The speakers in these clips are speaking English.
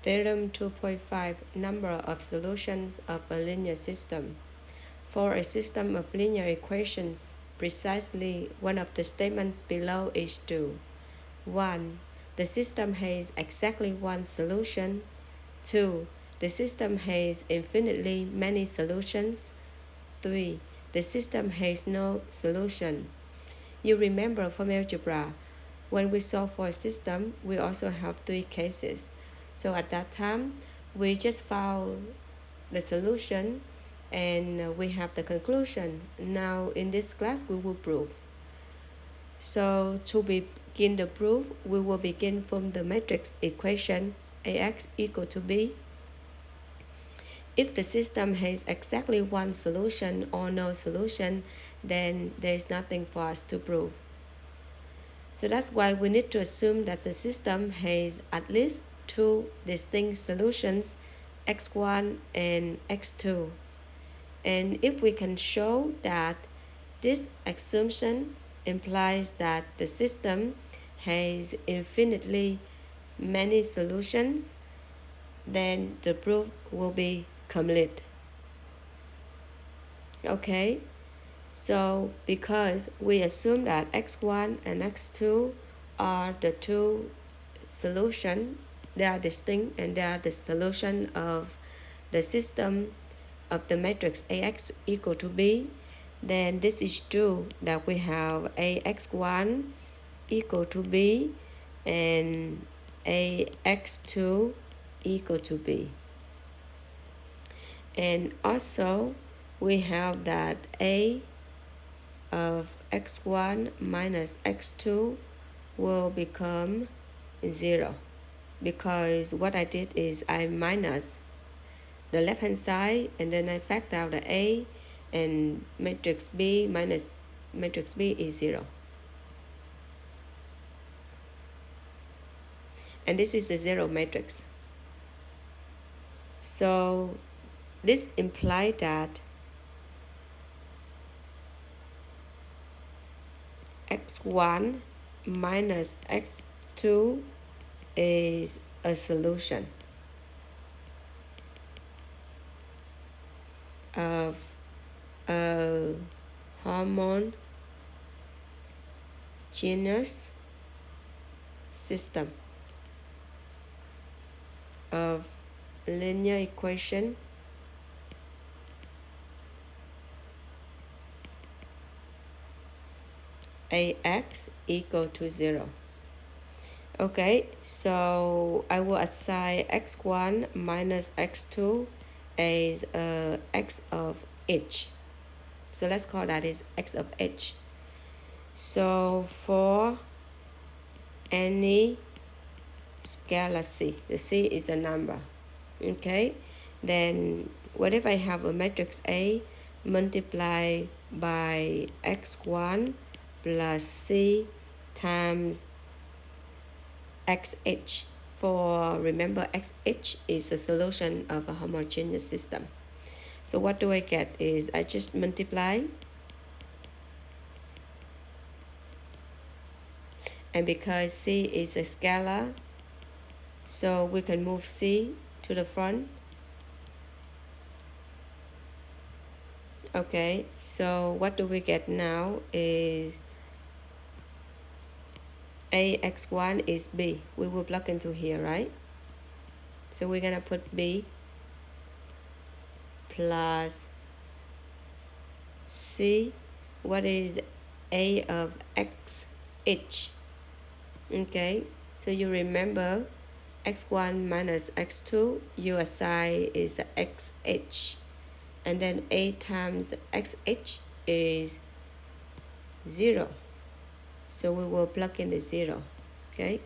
Theorem 2.5 Number of solutions of a linear system. For a system of linear equations, precisely one of the statements below is true. 1. The system has exactly one solution. 2. The system has infinitely many solutions. 3. The system has no solution. You remember from algebra, when we solve for a system, we also have three cases. So at that time, we just found the solution and we have the conclusion. Now in this class, we will prove. So to begin the proof, we will begin from the matrix equation Ax equal to b. If the system has exactly one solution or no solution, then there is nothing for us to prove. So that's why we need to assume that the system has at least two distinct solutions, x1 and x2. And if we can show that this assumption implies that the system has infinitely many solutions, then the proof will be complete. Okay, so because we assume that x1 and x2 are the two solutions, they are distinct and they are the solution of the system of the matrix Ax equal to b, then this is true that we have Ax1 equal to b and Ax2 equal to b. And also we have that A of x1 minus x2 will become 0, because what I did is I minus the left hand side and then I factor out the A, and matrix B minus matrix B is 0. And this is the 0 matrix. So this implies that x1 minus x2 is a solution of a homogeneous system of linear equation Ax equal to 0. Okay, so I will assign x1 minus x2 as x of h. So let's call that is x of h. So for any scalar c, the c is a number, okay, then what if I have a matrix A multiplied by x1 plus c times xh? For remember, xh is a solution of a homogeneous system. So what do I get is I just multiply, and because c is a scalar, so we can move c to the front. Okay, so what do we get now is Ax1 is b. We will plug into here, right? So we're gonna put b plus c. What is A of xh? Okay, so you remember x1 minus x2, you assign is xh, and then A times xh is 0. So we will plug in the 0, okay?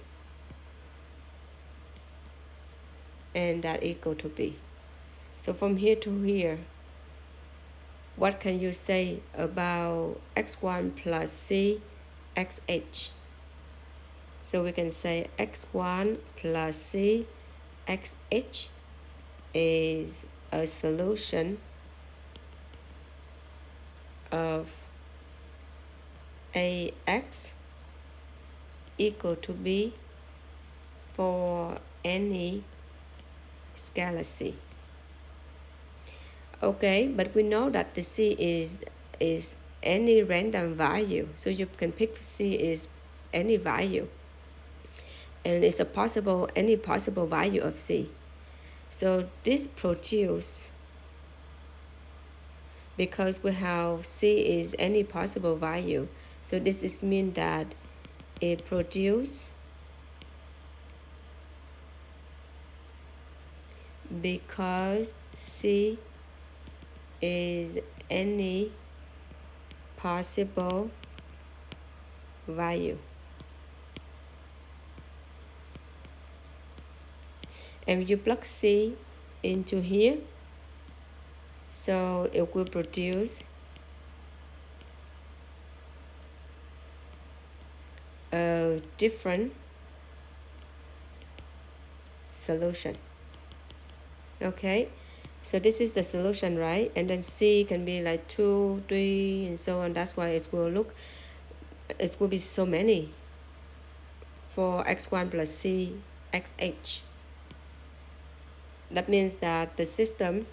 And that equal to b. So from here to here, what can you say about x1 plus c xh? So we can say x1 plus c xh is a solution of Ax equal to b for any scalar C. Okay, but we know that the C is any random value, so you can pick C is any value, and it's any possible value of C. So this produce, because we have C is any possible value, so this is mean that it produce because C is any possible value. And you plug C into here, so it will produce a different solution. Okay, so this is the solution, right? And then C can be like 2, 3, and so on. That's why it will be so many for x1 plus C xh. That means that the system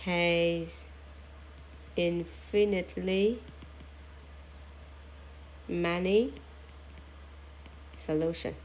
has infinitely many solutions.